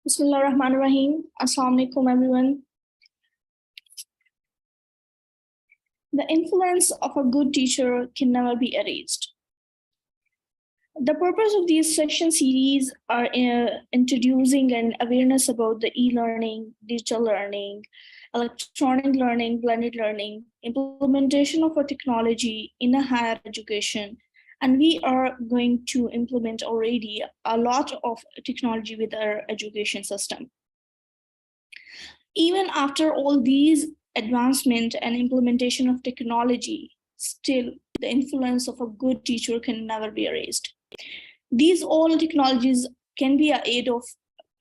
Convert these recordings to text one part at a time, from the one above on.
Bismillahirrahmanirrahim. Assalamu alaikum, everyone. The influence of a good teacher can never be erased. The purpose of these session series are introducing an awareness about the e-learning, digital learning, electronic learning, blended learning, implementation of a technology in a higher education. And we are going to implement already a lot of technology with our education system. Even after all these advancement and implementation of technology, still the influence of a good teacher can never be erased. These all technologies can be an aid of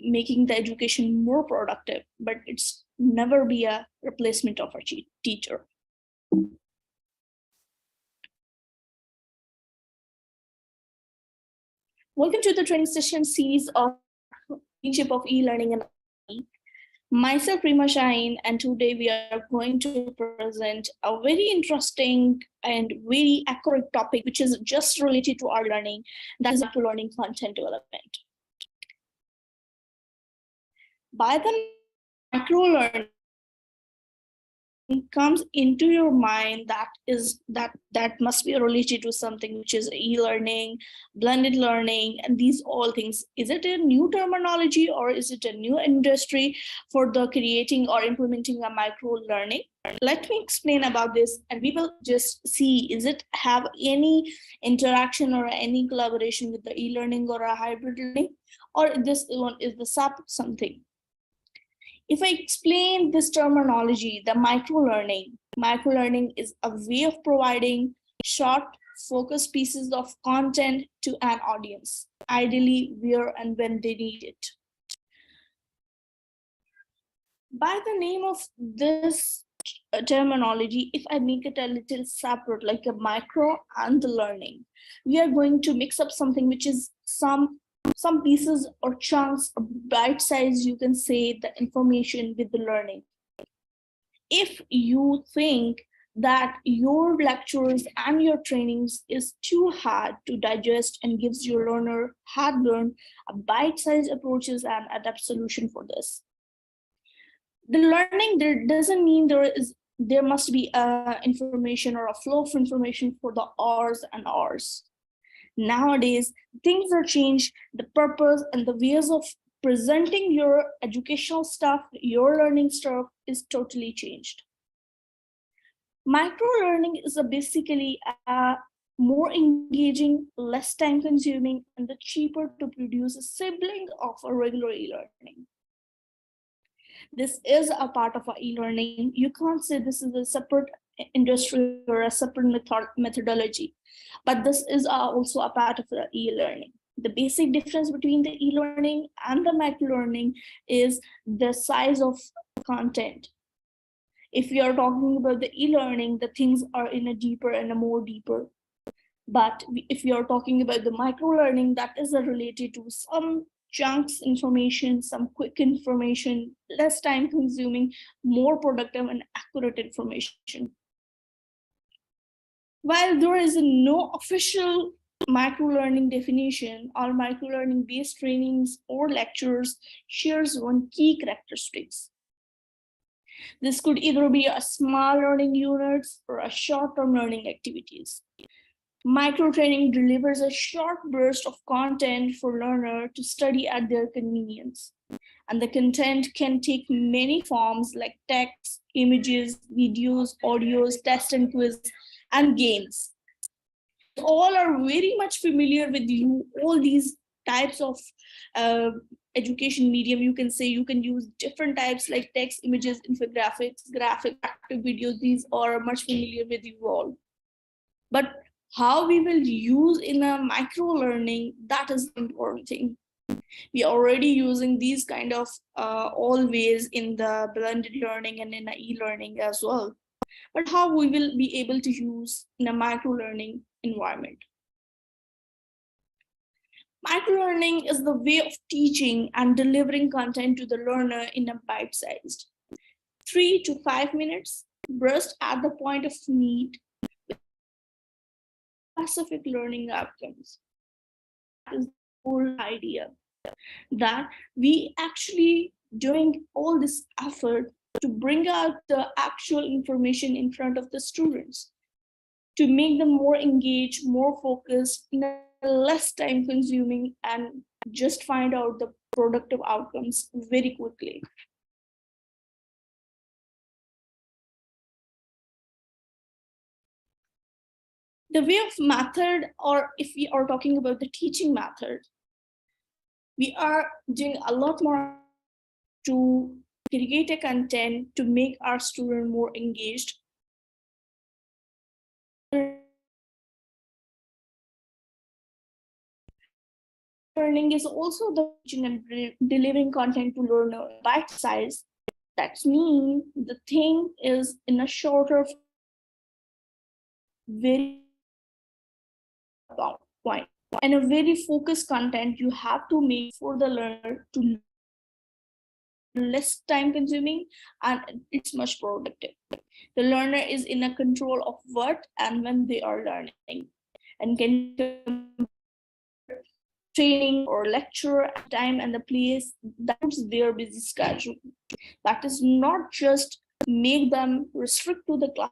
making the education more productive, but it's never be a replacement of a teacher. Welcome to the training session series of Leadership of E-Learning and myself, Rima Shaheen, and today we are going to present a very interesting and very accurate topic, which is just related to our learning, that is MicroLearning content development. By the MicroLearning comes into your mind, that must be related to something which is e-learning, blended learning, and these all things. Is it a new terminology or is it a new industry for the creating or implementing a micro learning? Let me explain about this, and we will just see, is it have any interaction or any collaboration with the e-learning or a hybrid learning, or this one is the something. If I explain this terminology, the microlearning is a way of providing short, focused pieces of content to an audience, ideally where and when they need it. By the name of this terminology, if I make it a little separate, like a micro and the learning, we are going to mix up something which is some pieces or chunks, or bite size, you can say, the information with the learning. If you think that your lectures and your trainings is too hard to digest and gives your learner hard learn, a bite-sized approaches and adapt solution for this. The learning there doesn't mean there must be information or a flow of information for the hours and hours. Nowadays, things are changed. The purpose and the ways of presenting your educational stuff, your learning stuff is totally changed. Micro-learning is basically a more engaging, less time consuming, and the cheaper to produce a sibling of a regular e-learning. This is a part of our e-learning. You can't say this is a separate industry or a separate methodology, but this is also a part of the e-learning. The basic difference between the e-learning and the micro-learning is the size of content. If we are talking about the e-learning, the things are in a deeper and a more deeper. But if we are talking about the micro-learning, that is related to some chunks information, some quick information, less time consuming, more productive and accurate information. While there is no official micro-learning definition, all micro-learning based trainings or lectures shares one key characteristics. This could either be a small learning units or a short-term learning activities. Micro-training delivers a short burst of content for learner to study at their convenience. And the content can take many forms like text, images, videos, audios, test and quiz, and games. All are very much familiar with you, all these types of education medium. You can say you can use different types like text, images, infographics, graphic, active videos. These are much familiar with you all. But how we will use in a micro learning, that is the important thing. We are already using these kind of always in the blended learning and in the e-learning as well. But how we will be able to use in a micro learning environment. Microlearning is the way of teaching and delivering content to the learner in a bite-sized 3 to 5 minutes burst at the point of need with specific learning outcomes. That is the whole idea. that we actually doing all this effort to bring out the actual information in front of the students, to make them more engaged, more focused, in a less time consuming, and just find out the productive outcomes very quickly. The way of method, or if we are talking about the teaching method, we are doing a lot more to create a content to make our student more engaged. Learning is also the teaching and delivering content to learner bite size. That means the thing is in a shorter, very point, and a very focused content you have to make for the learner to less time consuming, and it's much productive. The learner is in a control of what and when they are learning, and can training or lecture at time and the place that suits their busy schedule. That is not just make them restrict to the class.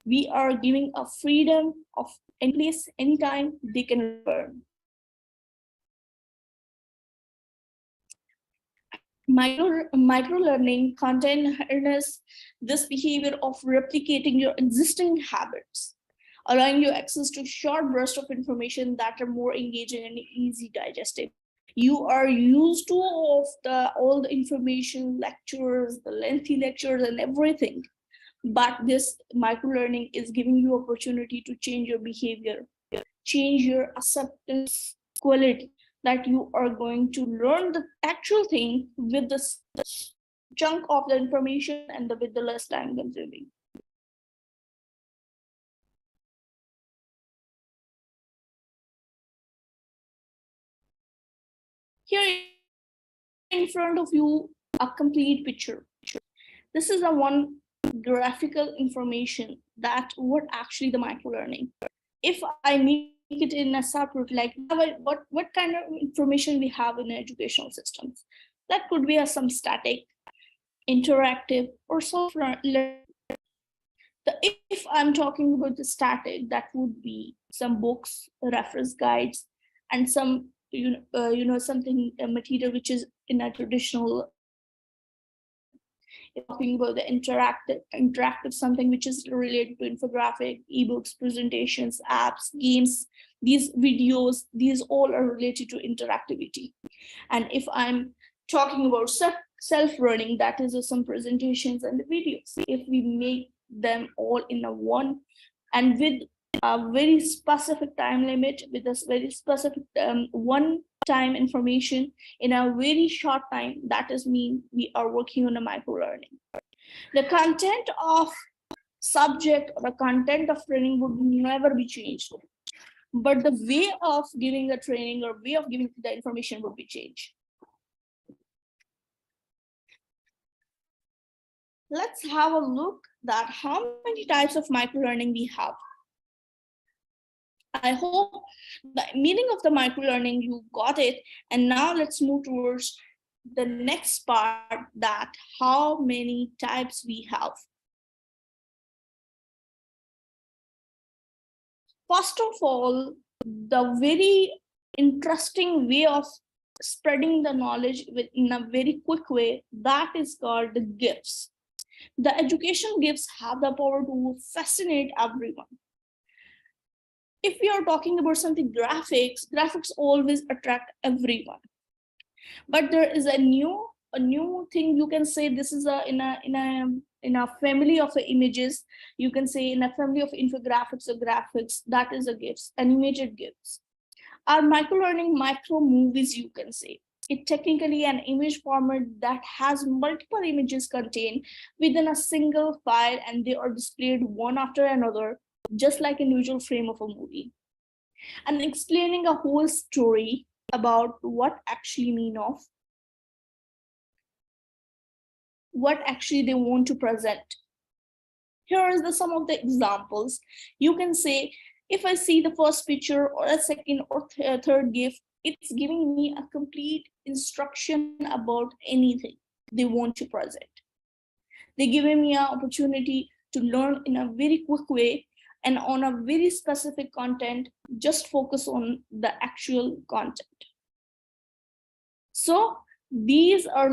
We are giving a freedom of any place, anytime they can learn. Micro learning content harness this behavior of replicating your existing habits, allowing you access to short bursts of information that are more engaging and easy digestive. You are used to of all the information, lectures, the lengthy lectures and everything. But this micro learning is giving you opportunity to change your behavior, change your acceptance quality, that you are going to learn the actual thing with the chunk of the information and with the less time consuming. Here in front of you, a complete picture. This is a one graphical information that what actually the micro learning. If I make it in a separate, like what kind of information we have in educational systems, that could be some static, interactive, or software. If I'm talking about the static, that would be some books, reference guides, and some something material which is in a traditional. Talking about the interactive something which is related to infographic, ebooks, presentations, apps, games, these videos, these all are related to interactivity. And if I'm talking about self-learning, that is some presentations and the videos. If we make them all in a one, and with a very specific time limit, with a very specific one time information in a very short time, that is mean we are working on a micro learning. The content of subject or the content of training would never be changed, but the way of giving the training or way of giving the information would be changed. Let's have a look that how many types of micro learning we have. I hope the meaning of the micro learning you got it, and now let's move towards the next part, that how many types we have. First of all, the very interesting way of spreading the knowledge in a very quick way, that is called the gifts. The education gifts have the power to fascinate everyone. If we are talking about something graphics always attract everyone. But there is a new thing you can say. This is in a family of images. You can say in a family of infographics or graphics, that is a gifts, animated gifts. Our micro learning micro movies, you can say. It technically an image format that has multiple images contained within a single file, and they are displayed one after another, just like a visual frame of a movie, and explaining a whole story about what actually mean of what actually they want to present. Here is some of the examples. You can say, if I see the first picture or a second or third gift, It's giving me a complete instruction about anything they want to present. They're giving me an opportunity to learn in a very quick way and on a very specific content, just focus on the actual content. So these are the